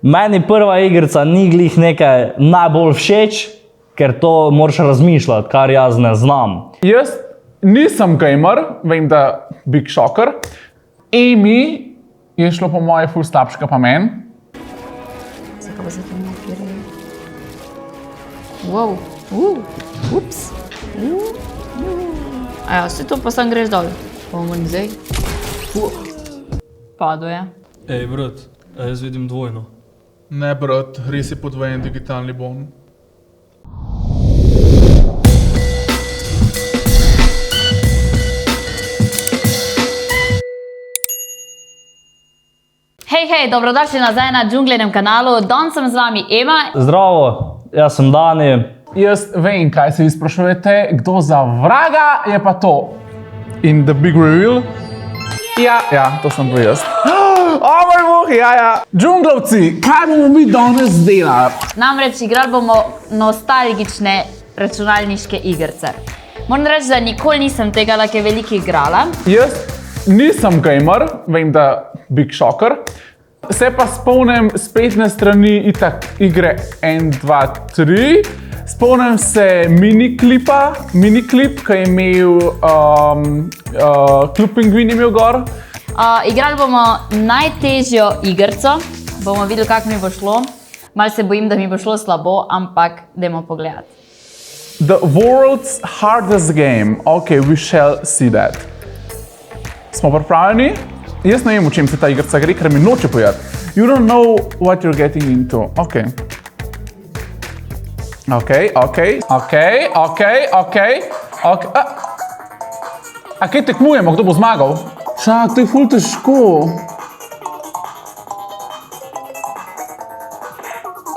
Meni prva igrica ni glih nekaj najbolj všeč, ker to moraš razmišljati, kar jaz ne znam. Jaz nisem gamer, vem, da Big Shocker. Amy je šlo po moje ful slabška pa meni. Zakaj pa se to ne odpirajo? Wow, ups. Aja, vse to pa sam greš dol. Pa bomo ni zdaj. Padlo je. Ej, brat, a jaz vidim dvojno. Ne, brat, res je podvojen digitalni bon. Hej, dobrodošli nazaj na Džunglenem kanalu. Danes sem z vami Ema. Zdravo, jaz sem Dani. Jaz vem, kaj se vi sprašujete, kdo za vraga je pa to. In the big reveal? Ja, to sem bil jaz. O moj bog, ja. Džunglovci, kaj bomo mi danes delali? Namreč igrali bomo nostalgične računalniške igrice. Moram reči, da nikoli nisem tega tako veliko igrala. Jaz nisem gamer, vem, da Big Shocker. Se pa spomnim spletne strani itak igre 1, 2, 3. Spomnim se miniklip, ki je imel Klub Pingvin imel gor. Igrali bomo najtežjo igrico. Bomo videli, kako mi bo šlo. Malo se bojim, da mi bo šlo slabo, ampak dajmo pogledati. The world's hardest game. Ok, we shall see that. Smo pripravljeni? Jaz ne vem, v čem se ta igrica gre, ker mi noče povedati. You don't know what you're getting into. Ok. A kaj tekmujemo, kdo bo zmagal? Čak, to je ful težko.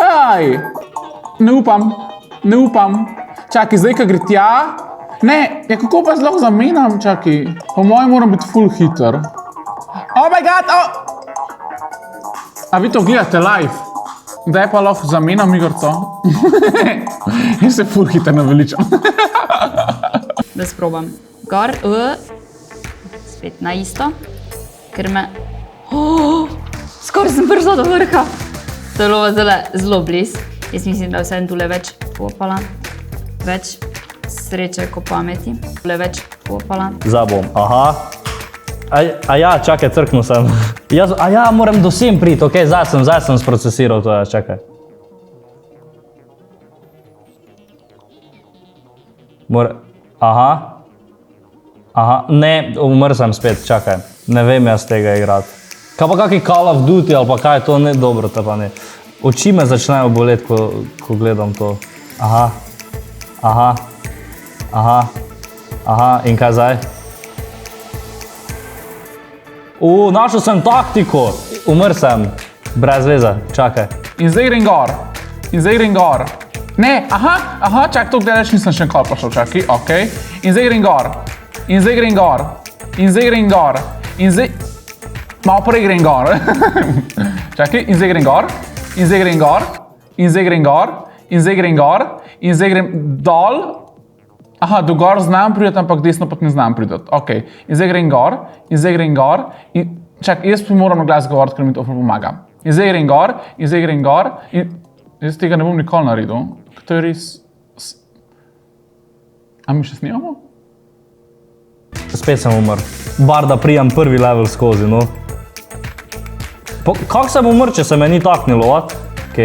Aj, ne upam. Čakaj, zdaj, ko gre tja. Ne, kako pa zelo zamenjam, čakaj. Po mojem moram biti ful hiter. Oh my god, A vi to gledate live? Zdaj pa lahko zamenjam igrico. Jaz se ful hiter naveličam. Da sprobam. Gor, spet na isto. Ker me... Skoraj sem prišla do vrha. To je bilo zelo bliz. Jaz mislim, da vsem tule več popala. Več sreče ko pameti. Tule več popala. Zabom, aha. Ja, čakaj, crknil sem. Moram do sem priti, ok, zdaj sem sprocesiral to, čakaj. Ne, umrl sem spet, čakaj. Ne vem jaz tega igrati. Kaj pa kaki Call of Duty ali pa kaj, to ne dobro, te pa ne. Oči me začnejo boleti, ko gledam to. In kaj zdaj? Našel sem taktiko. Umrl sem. Brez veze, čakaj. In zdaj grem gor. Ne, čak, to gledaš, nisem še nikoli prišel, čakaj, ok. In zdaj grem gor. Malo prej grem gor. Čakaj, in zdaj grem dol. Do gor znam prideti, ampak desno pa ne znam prideti. Ok, in zdaj grem gor. Čak, jaz moram na glas govoriti, ker mi to pomaga. In zdaj grem gor. Jaz tega ne bom nikoli naredil. To je res... A mi še snimamo? Spet sem umrl. Bar da prijem prvi level skozi, no. Kako sem umrl, če se me ni taknilo? Ok.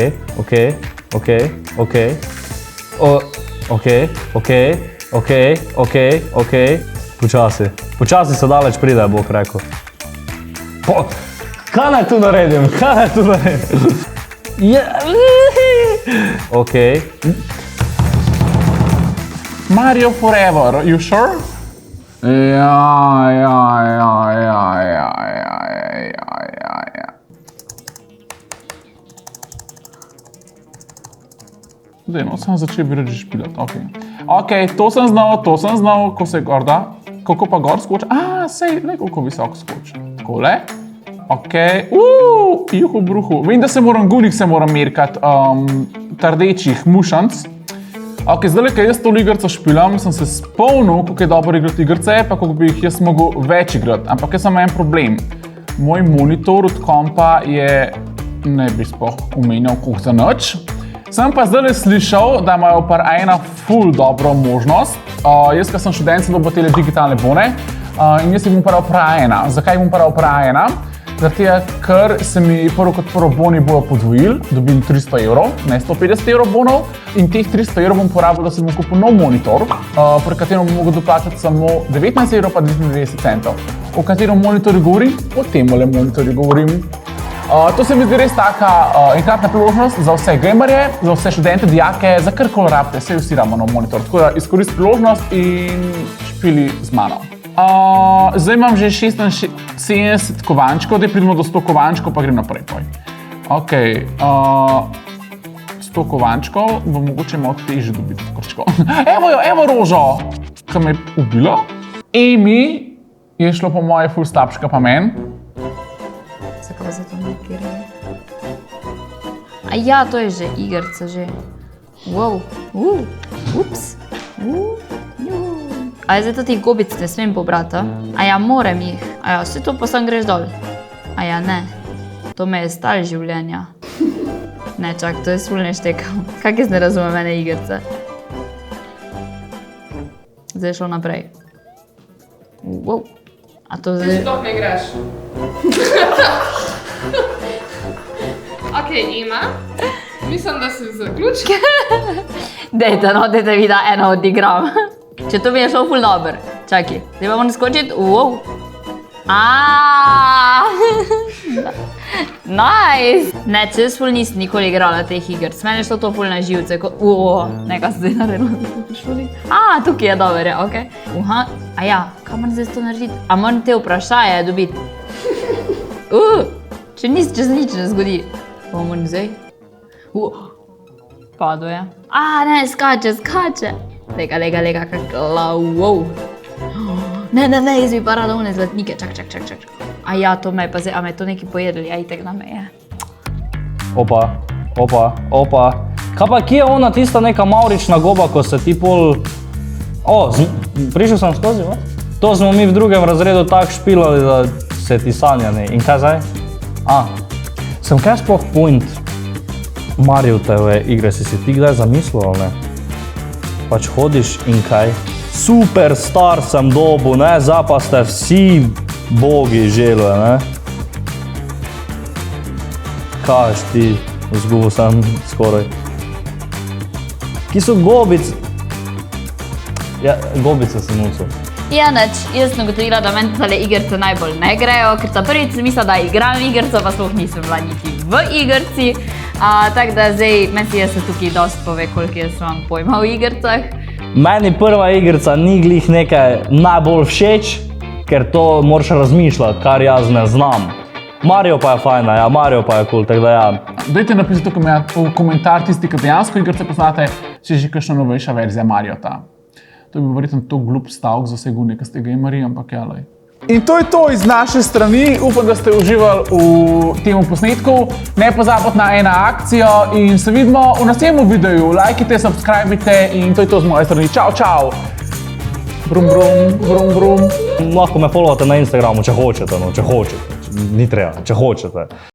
Počasi se daleč pride, Bog rekel. Kaj naj tu naredim? Ok. Mario Forever, you sure? Ja. Dejno, sem začel bi reči špiljati, ok, to sem znal, ko se je gor da. Kako pa gor skoči? Sej, le koliko visoko skoči. Takole. Ok, juhu bruhu. Vem, da se moram merkati rdečih mušanc. Ok, zdaj, ko jaz to igrico špiljam, sem se spomnil, kako je dobro igrati igrice, pa kako bi jih jaz mogel več igrati. Ampak jaz sem en problem. Moj monitor od kompa je ne bi sploh omenjal koliko za nič. Sem pa zdaj slišal, da imajo par ena ful dobro možnost. Jaz, ko sem študent, sem dobil te digitalne bone in jaz jih bom uporabil par ena. Zakaj bom uporabil par ena? Zato, ker se mi prvo kot prvo boni bojo podvojili, dobim 300 evrov, ne 150 evrov bonov in teh 300 evrov bom porabil, da si bom kupil nov monitor, pri katerem bom mogel doplačati samo 19 evrov pa 99 centov. O katerem monitorju govorim? O temole monitorju govorim. To se mi zdi res taka enkratna priložnost za vse gamerje, za vse študente, dijake, za karkoli rabite, saj vsi rabimo nov monitor. Tako da izkoristi priložnost in špili z mano. Zdaj imam že 76 kovančkov, da pridemo do 100 kovančkov, pa grem naprej. Ok, 100 kovančkov bo mogoče malo težje dobiti koščkov. Evo rožo, ki me je ubilo. Amy je šlo po moje ful slabška pa meni. Zakaj se to ne kjer je? A ja, to je že igrca že. Wow, ups. A je zdaj to tih gobic ne smem pobrati? A ja, moram jih. A ja, vse to pa sam greš dol. A ja, ne. To me je stal življenja. Ne, čak, to je ful neštekal. Kak jaz ne razumem mene igrce? Zdaj je šlo naprej. Wow. A to zdaj... Sploh ne greš. Ok, Ema. Mislim, da si zaključil. Dejte, no, dejte mi, da eno odigram. Če to mi je šlo ful dober. Čakaj, zdaj pa moram skočiti. Wow. Nice. Ne, če jaz ful nisem nikoli igrala teh iger. S mene je šlo to ful na živce. Nekaj se zdaj naredilo. Tukaj je dober, je, ok. A ja, kaj moram zdaj to narediti? A moram te vprašaje dobiti? Če se nič ne zgodi. Pa moram zdaj? Padlo je. Ne, skače. Lega, kak wow. Ne, jaz bi pa rada one zlatnike, čak. A ja, to me pa zdaj, a me to neki pojedli, a itek na me je. Opa. Kaj pa, kje je ona tista neka mavrična goba, ko se ti pol... Prišel sem skozi, vas? To smo mi v drugem razredu tako špilali, da se ti sanja ne. In kaj zdaj? Sem kaj sploh point Marioteve igre, si ti kdaj zamislil, ali ne? Pač hodiš in kaj? Superstar sem dobil, ne? Zdaj pa ste vsi bogi želje, ne? Kaj ti? Zgubil sem skoraj. Ki so gobice? Ja, gobice sem nucal. Ja, neč, jaz sem ugotovila, da meni tale igrce najbolj ne grejo, ker ta prvič sem mislila, da igram igrco, pa sploh nisem bila niti v igrci. Tako da zdaj, meni se tukaj dosti pove, koliko jaz imam pojma v igrcah. Meni prva igrica ni glih nekaj najbolj všeč, ker to moraš razmišljati, kar jaz ne znam. Mario pa je fajna, ja, Mario pa je cool, tako da ja. Dajte napisati v komentar tisti, ki dejansko igrce poznate, če je že kakšna novejša verzija Mariota. To bi verjetno to glup stavek za vse gune, ki ste gamerji, ampak jalej. In to je to iz naše strani. Upam, da ste uživali v tem posnetku. Ne pozabite na eno akcijo in se vidimo v naslednjem videu. Lajkite, subscribite in to je to z moje strani. Čau! Brum. Lahko me followate na Instagramu, če hočete, no, če hočete. Ni treba, če hočete.